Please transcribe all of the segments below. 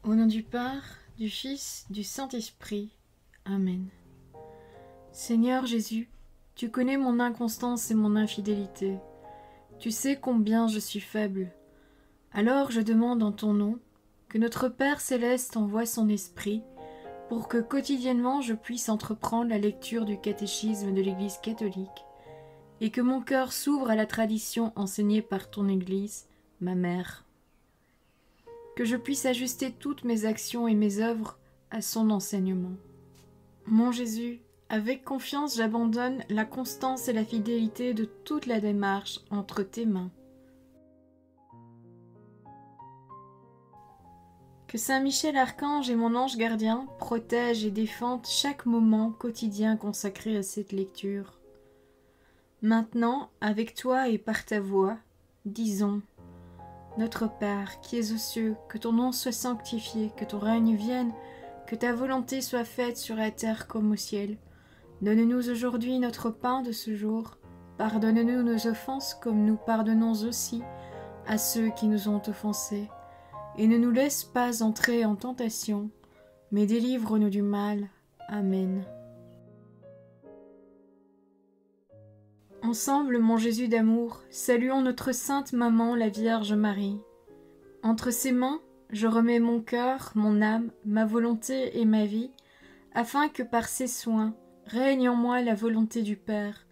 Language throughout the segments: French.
Au nom du Père, du Fils, du Saint-Esprit. Amen. Seigneur Jésus, tu connais mon inconstance et mon infidélité. Tu sais combien je suis faible. Alors je demande en ton nom que notre Père céleste envoie son Esprit pour que quotidiennement je puisse entreprendre la lecture du catéchisme de l'Église catholique et que mon cœur s'ouvre à la tradition enseignée par ton Église, ma mère. Que je puisse ajuster toutes mes actions et mes œuvres à son enseignement. Mon Jésus, avec confiance j'abandonne la constance et la fidélité de toute la démarche entre tes mains. Que Saint Michel Archange et mon ange gardien protègent et défendent chaque moment quotidien consacré à cette lecture. Maintenant, avec toi et par ta voix, disons: Notre Père, qui es aux cieux, que ton nom soit sanctifié, que ton règne vienne, que ta volonté soit faite sur la terre comme au ciel. Donne-nous aujourd'hui notre pain de ce jour. Pardonne-nous nos offenses comme nous pardonnons aussi à ceux qui nous ont offensés. Et ne nous laisse pas entrer en tentation, mais délivre-nous du mal. Amen. Ensemble, mon Jésus d'amour, saluons notre sainte maman, la Vierge Marie. Entre ses mains, je remets mon cœur, mon âme, ma volonté et ma vie, afin que par ses soins règne en moi la volonté du Père,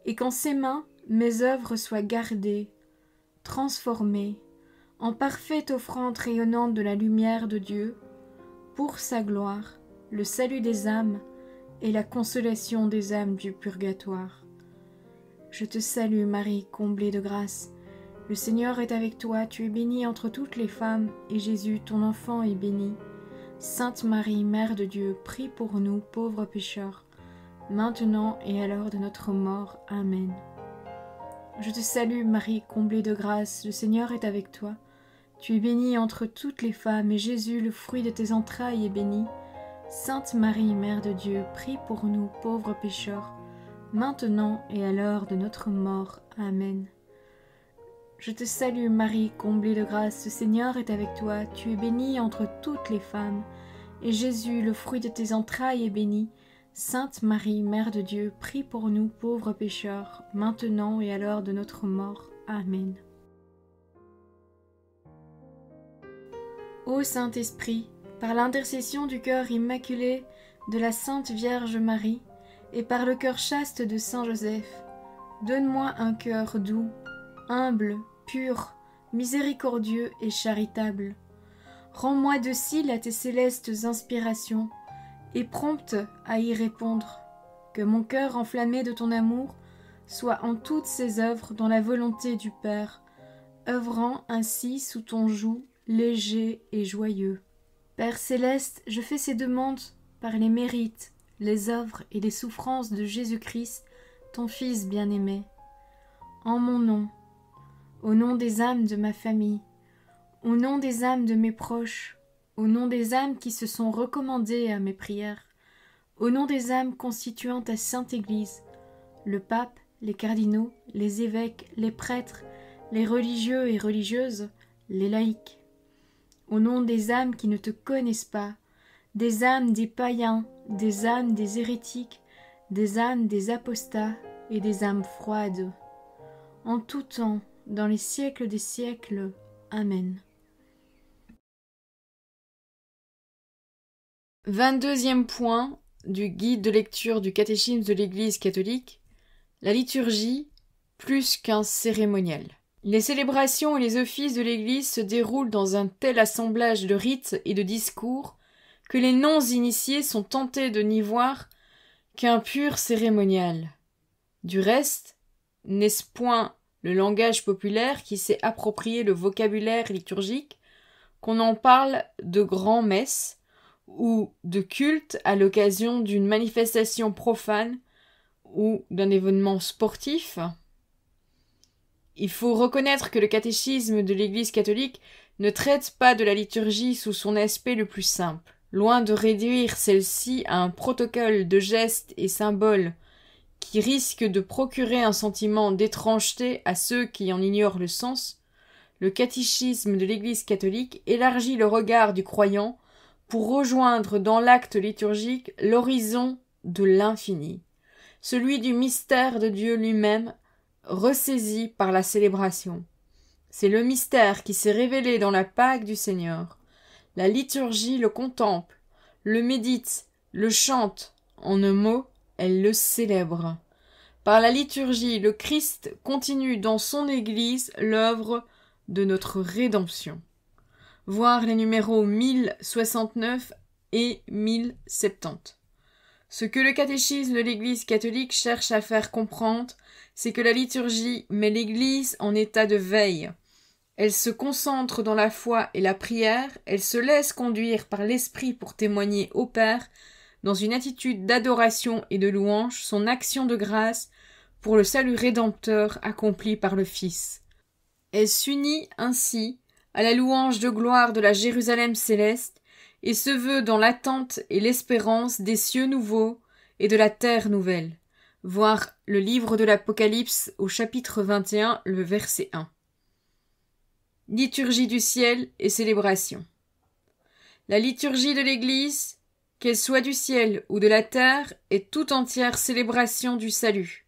et qu'en ses mains mes œuvres soient gardées, transformées, en parfaite offrande rayonnante de la lumière de Dieu, pour sa gloire, le salut des âmes et la consolation des âmes du purgatoire. Je te salue Marie, comblée de grâce. Le Seigneur est avec toi, tu es bénie entre toutes les femmes, et Jésus, ton enfant, est béni. Sainte Marie, Mère de Dieu, prie pour nous, pauvres pécheurs, maintenant et à l'heure de notre mort. Amen. Je te salue Marie, comblée de grâce, le Seigneur est avec toi. Tu es bénie entre toutes les femmes, et Jésus, le fruit de tes entrailles, est béni. Sainte Marie, Mère de Dieu, prie pour nous, pauvres pécheurs, maintenant et à l'heure de notre mort. Amen. Je te salue Marie, comblée de grâce, le Seigneur est avec toi, tu es bénie entre toutes les femmes, et Jésus, le fruit de tes entrailles, est béni. Sainte Marie, Mère de Dieu, prie pour nous pauvres pécheurs, maintenant et à l'heure de notre mort. Amen. Ô Saint-Esprit, par l'intercession du cœur immaculé de la Sainte Vierge Marie, et par le cœur chaste de Saint Joseph, donne-moi un cœur doux, humble, pur, miséricordieux et charitable. Rends-moi docile à tes célestes inspirations, et prompte à y répondre. Que mon cœur enflammé de ton amour soit en toutes ses œuvres dans la volonté du Père, œuvrant ainsi sous ton joug léger et joyeux. Père céleste, je fais ces demandes par les mérites, les œuvres et les souffrances de Jésus-Christ, ton Fils bien-aimé. En mon nom, au nom des âmes de ma famille, au nom des âmes de mes proches, au nom des âmes qui se sont recommandées à mes prières, au nom des âmes constituant ta Sainte Église, le pape, les cardinaux, les évêques, les prêtres, les religieux et religieuses, les laïcs, au nom des âmes qui ne te connaissent pas, des âmes des païens, des âmes des hérétiques, des âmes des apostats et des âmes froides, en tout temps, dans les siècles des siècles. Amen. 22e point du guide de lecture du catéchisme de l'Église catholique, la liturgie plus qu'un cérémonial. Les célébrations et les offices de l'Église se déroulent dans un tel assemblage de rites et de discours que les non-initiés sont tentés de n'y voir qu'un pur cérémonial. Du reste, n'est-ce point le langage populaire qui s'est approprié le vocabulaire liturgique qu'on en parle de grand-messe ou de culte à l'occasion d'une manifestation profane ou d'un événement sportif? Il faut reconnaître que le catéchisme de l'Église catholique ne traite pas de la liturgie sous son aspect le plus simple. Loin de réduire celle-ci à un protocole de gestes et symboles qui risque de procurer un sentiment d'étrangeté à ceux qui en ignorent le sens, le catéchisme de l'Église catholique élargit le regard du croyant pour rejoindre dans l'acte liturgique l'horizon de l'infini, celui du mystère de Dieu lui-même, ressaisi par la célébration. C'est le mystère qui s'est révélé dans la Pâque du Seigneur. La liturgie le contemple, le médite, le chante, en un mot, elle le célèbre. Par la liturgie, le Christ continue dans son Église l'œuvre de notre rédemption. Voir les numéros 1069 et 1070. Ce que le catéchisme de l'Église catholique cherche à faire comprendre, c'est que la liturgie met l'Église en état de veille. Elle se concentre dans la foi et la prière, elle se laisse conduire par l'Esprit pour témoigner au Père, dans une attitude d'adoration et de louange, son action de grâce pour le salut rédempteur accompli par le Fils. Elle s'unit ainsi à la louange de gloire de la Jérusalem céleste et se veut dans l'attente et l'espérance des cieux nouveaux et de la terre nouvelle. Voir le livre de l'Apocalypse au chapitre 21, le verset 1. Liturgie du ciel et célébration. La liturgie de l'Église, qu'elle soit du ciel ou de la terre, est tout entière célébration du salut,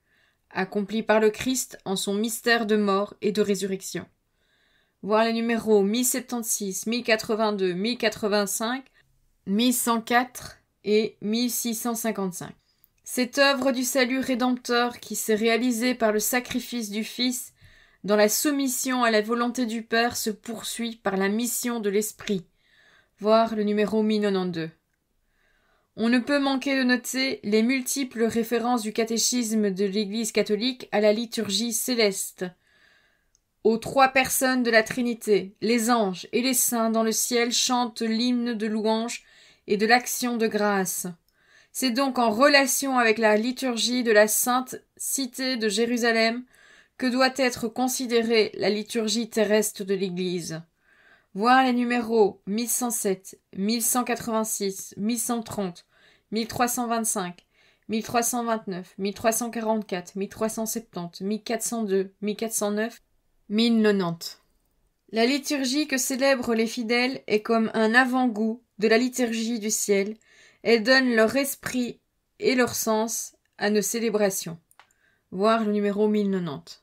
accompli par le Christ en son mystère de mort et de résurrection. Voir les numéros 1076, 1082, 1085, 1104 et 1655. Cette œuvre du salut rédempteur qui s'est réalisée par le sacrifice du Fils dans la soumission à la volonté du Père se poursuit par la mission de l'Esprit. Voir le numéro 1092. On ne peut manquer de noter les multiples références du catéchisme de l'Église catholique à la liturgie céleste, aux trois personnes de la Trinité. Les anges et les saints dans le ciel chantent l'hymne de louange et de l'action de grâce. C'est donc en relation avec la liturgie de la sainte cité de Jérusalem que doit être considérée la liturgie terrestre de l'Église. Voir les numéros 1107, 1186, 1130, 1325, 1329, 1344, 1370, 1402, 1409, 1090. La liturgie que célèbrent les fidèles est comme un avant-goût de la liturgie du ciel. Elle donne leur esprit et leur sens à nos célébrations. Voir le numéro 1090.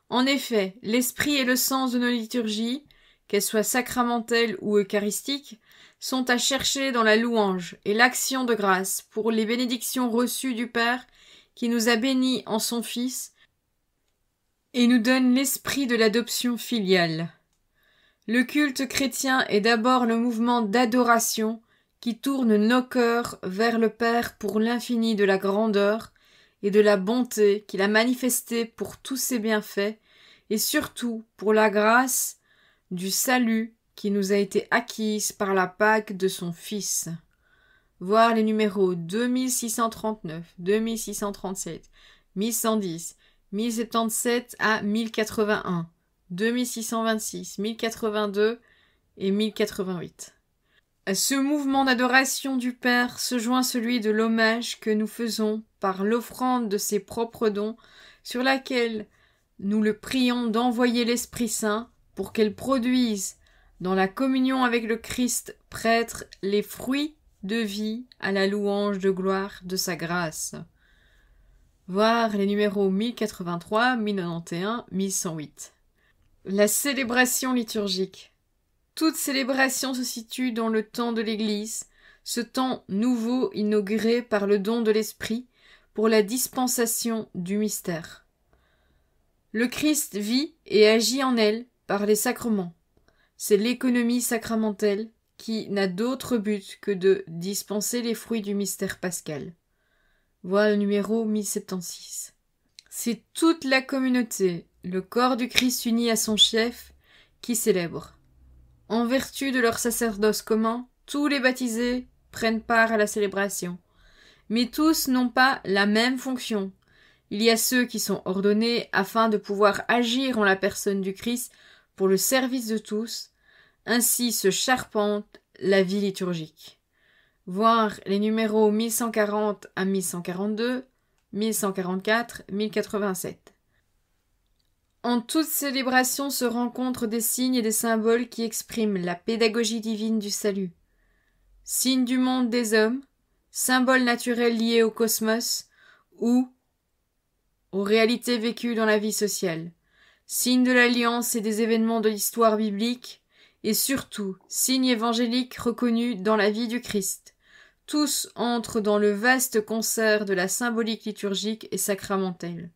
En effet, l'esprit et le sens de nos liturgies, qu'elles soient sacramentelles ou eucharistiques, sont à chercher dans la louange et l'action de grâce pour les bénédictions reçues du Père qui nous a bénis en son Fils et nous donne l'esprit de l'adoption filiale. Le culte chrétien est d'abord le mouvement d'adoration qui tourne nos cœurs vers le Père pour l'infini de la grandeur et de la bonté qu'il a manifestée pour tous ses bienfaits, et surtout pour la grâce du salut qui nous a été acquise par la Pâque de son Fils. Voir les numéros 2639, 2637, 1110, 1077 à 1081, 2626, 1082 et 1088. À ce mouvement d'adoration du Père se joint celui de l'hommage que nous faisons par l'offrande de ses propres dons, sur laquelle nous le prions d'envoyer l'Esprit Saint pour qu'elle produise, dans la communion avec le Christ prêtre, les fruits de vie à la louange de gloire de sa grâce. Voir les numéros 1083, 1091, 1108. La célébration liturgique. Toute célébration se situe dans le temps de l'Église, ce temps nouveau inauguré par le don de l'Esprit pour la dispensation du mystère. Le Christ vit et agit en elle par les sacrements. C'est l'économie sacramentelle qui n'a d'autre but que de dispenser les fruits du mystère pascal. Voilà le numéro 1076. C'est toute la communauté, le corps du Christ uni à son chef, qui célèbre. En vertu de leur sacerdoce commun, tous les baptisés prennent part à la célébration. Mais tous n'ont pas la même fonction. Il y a ceux qui sont ordonnés afin de pouvoir agir en la personne du Christ pour le service de tous. Ainsi se charpente la vie liturgique. Voir les numéros 1140 à 1142, 1144, 1087. En toute célébration se rencontrent des signes et des symboles qui expriment la pédagogie divine du salut. Signes du monde des hommes, symboles naturels liés au cosmos ou aux réalités vécues dans la vie sociale, signes de l'alliance et des événements de l'histoire biblique, et surtout signes évangéliques reconnus dans la vie du Christ. Tous entrent dans le vaste concert de la symbolique liturgique et sacramentelle.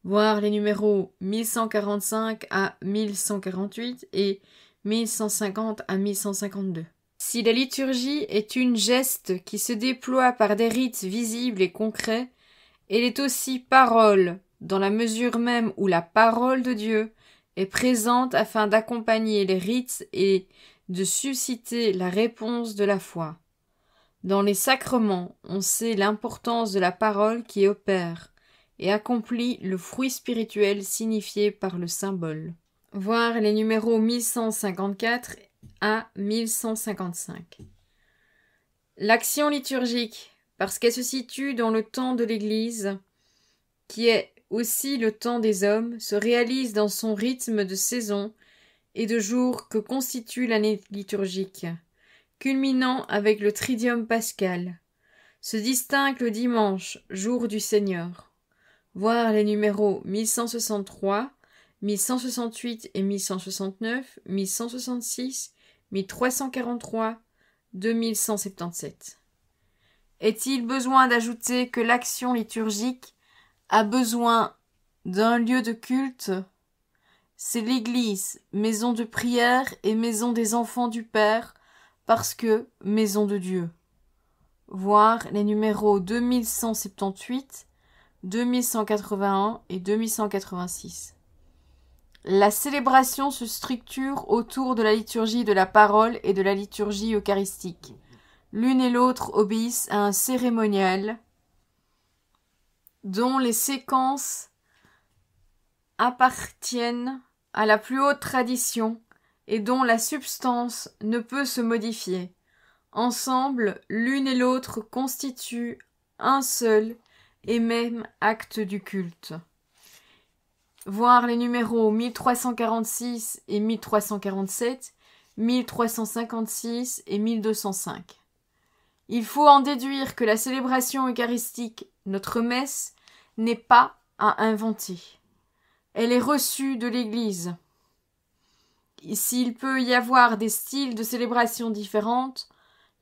Voir les numéros 1145 à 1148 et 1150 à 1152. Si la liturgie est une geste qui se déploie par des rites visibles et concrets, elle est aussi parole, dans la mesure même où la parole de Dieu est présente afin d'accompagner les rites et de susciter la réponse de la foi. Dans les sacrements, on sait l'importance de la parole qui opère et accomplit le fruit spirituel signifié par le symbole. Voir les numéros 1154 à 1155. L'action liturgique, parce qu'elle se situe dans le temps de l'Église, qui est aussi le temps des hommes, se réalise dans son rythme de saison et de jours que constitue l'année liturgique, culminant avec le Tridium pascal. Se distingue le dimanche, jour du Seigneur. Voir les numéros 1163, 1168 et 1169, 1166, 1343, 2177. Est-il besoin d'ajouter que l'action liturgique a besoin d'un lieu de culte? C'est l'Église, maison de prière et maison des enfants du Père, parce que maison de Dieu. Voir les numéros 2178, 2181 et 2186. La célébration se structure autour de la liturgie de la parole et de la liturgie eucharistique. L'une et l'autre obéissent à un cérémonial dont les séquences appartiennent à la plus haute tradition et dont la substance ne peut se modifier. Ensemble, l'une et l'autre constituent un seul et même acte du culte. Voir les numéros 1346 et 1347, 1356 et 1205. Il faut en déduire que la célébration eucharistique, notre messe, n'est pas à inventer. Elle est reçue de l'Église. S'il peut y avoir des styles de célébration différentes,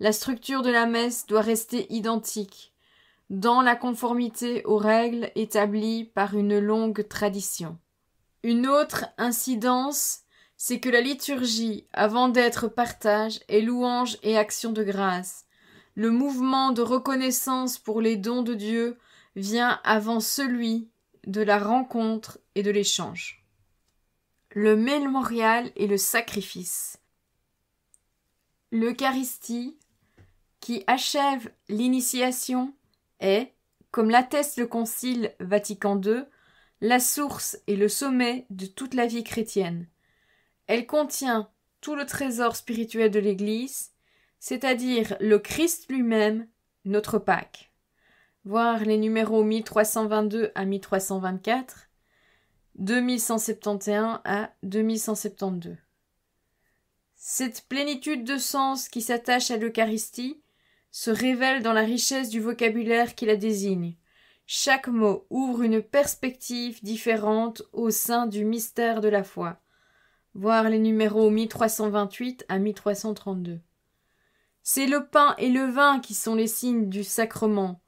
la structure de la messe doit rester identique, dans la conformité aux règles établies par une longue tradition. Une autre incidence, c'est que la liturgie, avant d'être partage, est louange et action de grâce. Le mouvement de reconnaissance pour les dons de Dieu vient avant celui de la rencontre et de l'échange. Le mémorial et le sacrifice. L'Eucharistie, qui achève l'initiation, est, comme l'atteste le Concile Vatican II, la source et le sommet de toute la vie chrétienne. Elle contient tout le trésor spirituel de l'Église, c'est-à-dire le Christ lui-même, notre Pâque. Voir les numéros 1322 à 1324, 2171 à 2172. Cette plénitude de sens qui s'attache à l'Eucharistie se révèle dans la richesse du vocabulaire qui la désigne. Chaque mot ouvre une perspective différente au sein du mystère de la foi. Voir les numéros 1328 à 1332. C'est le pain et le vin qui sont les signes du sacrement,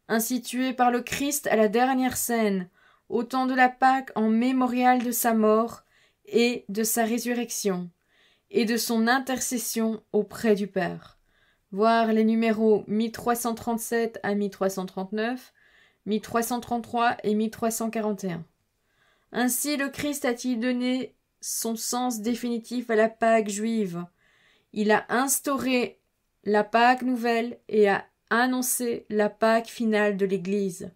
institués par le Christ à la dernière scène, au temps de la Pâque en mémorial de sa mort et de sa résurrection, et de son intercession auprès du Père. Voir les numéros 1337 à 1339, 1333 et 1341. Ainsi le Christ a-t-il donné son sens définitif à la Pâque juive. Il a instauré la Pâque nouvelle et a annoncé la Pâque finale de l'Église.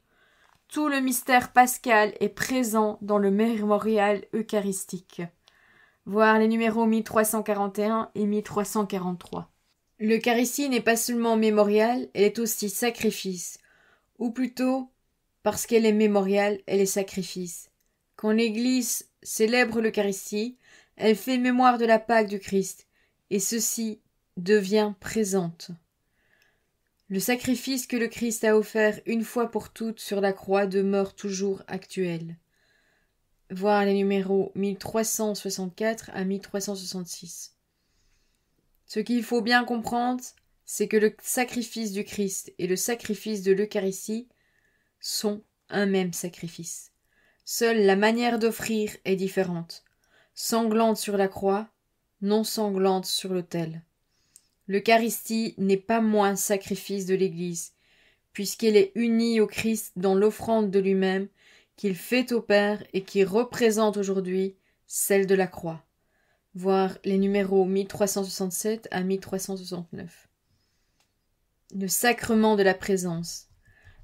Tout le mystère pascal est présent dans le mémorial eucharistique. Voir les numéros 1341 et 1343. L'Eucharistie n'est pas seulement mémorial, elle est aussi sacrifice, ou plutôt, parce qu'elle est mémorial, elle est sacrifice. Quand l'Église célèbre l'Eucharistie, elle fait mémoire de la Pâque du Christ, et ceci devient présente. Le sacrifice que le Christ a offert une fois pour toutes sur la croix demeure toujours actuel. Voir les numéros 1364 à 1366. Ce qu'il faut bien comprendre, c'est que le sacrifice du Christ et le sacrifice de l'Eucharistie sont un même sacrifice. Seule la manière d'offrir est différente, sanglante sur la croix, non sanglante sur l'autel. L'Eucharistie n'est pas moins sacrifice de l'Église, puisqu'elle est unie au Christ dans l'offrande de lui-même qu'il fait au Père et qui représente aujourd'hui celle de la croix. Voir les numéros 1367 à 1369. Le sacrement de la présence.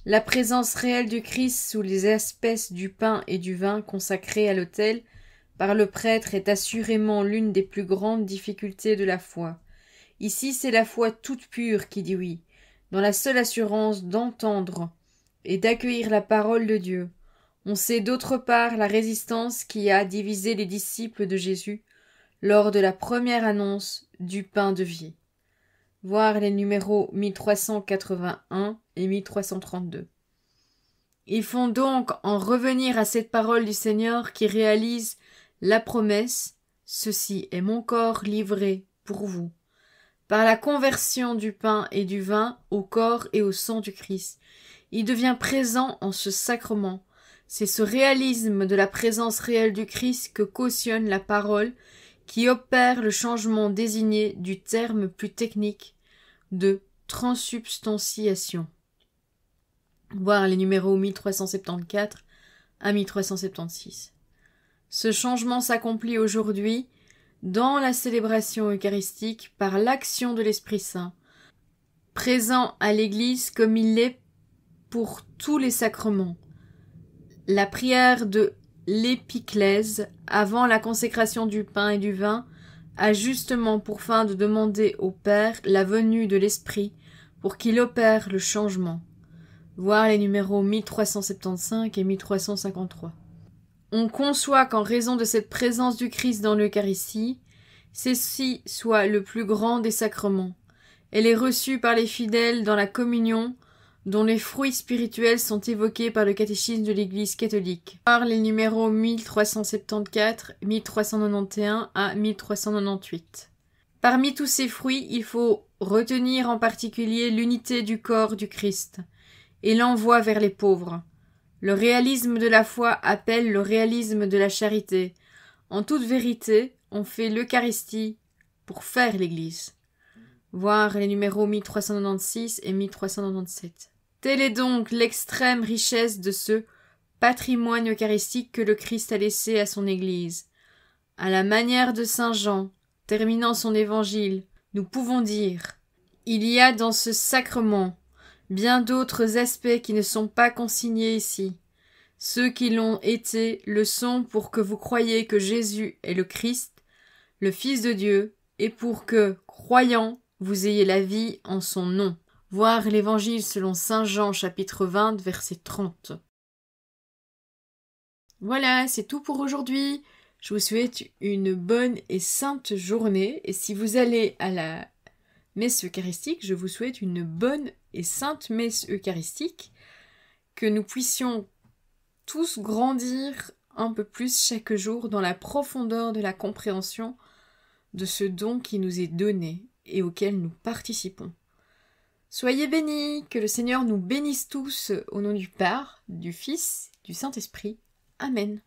La présence réelle du Christ sous les espèces du pain et du vin consacrés à l'autel par le prêtre est assurément l'une des plus grandes difficultés de la foi. Ici, c'est la foi toute pure qui dit oui, dans la seule assurance d'entendre et d'accueillir la parole de Dieu. On sait d'autre part la résistance qui a divisé les disciples de Jésus lors de la première annonce du pain de vie. Voir les numéros 1381 et 1332. Il faut donc en revenir à cette parole du Seigneur qui réalise la promesse « Ceci est mon corps livré pour vous ». Par la conversion du pain et du vin au corps et au sang du Christ, il devient présent en ce sacrement. C'est ce réalisme de la présence réelle du Christ que cautionne la parole qui opère le changement désigné du terme plus technique de transsubstantiation. Voir les numéros 1374 à 1376. Ce changement s'accomplit aujourd'hui dans la célébration eucharistique par l'action de l'Esprit Saint, présent à l'Église comme il l'est pour tous les sacrements. La prière de l'épiclèse avant la consécration du pain et du vin a justement pour fin de demander au Père la venue de l'Esprit pour qu'il opère le changement. Voir les numéros 1375 et 1353. On conçoit qu'en raison de cette présence du Christ dans l'Eucharistie, ceci soit le plus grand des sacrements. Elle est reçue par les fidèles dans la communion, dont les fruits spirituels sont évoqués par le catéchisme de l'Église catholique. Par les numéros 1374, 1391 à 1398. Parmi tous ces fruits, il faut retenir en particulier l'unité du corps du Christ et l'envoi vers les pauvres. Le réalisme de la foi appelle le réalisme de la charité. En toute vérité, on fait l'Eucharistie pour faire l'Église. Voir les numéros 1396 et 1397. Telle est donc l'extrême richesse de ce patrimoine eucharistique que le Christ a laissé à son Église. À la manière de saint Jean, terminant son évangile, nous pouvons dire « Il y a dans ce sacrement bien d'autres aspects qui ne sont pas consignés ici. Ceux qui l'ont été le sont pour que vous croyiez que Jésus est le Christ, le Fils de Dieu, et pour que, croyant, vous ayez la vie en son nom. » Voir l'Évangile selon saint Jean chapitre 20 verset 30. Voilà, c'est tout pour aujourd'hui. Je vous souhaite une bonne et sainte journée. Et si vous allez à la messe eucharistique, je vous souhaite une bonne et sainte messe eucharistique. Que nous puissions tous grandir un peu plus chaque jour dans la profondeur de la compréhension de ce don qui nous est donné et auquel nous participons. Soyez bénis, que le Seigneur nous bénisse tous au nom du Père, du Fils, du Saint-Esprit. Amen.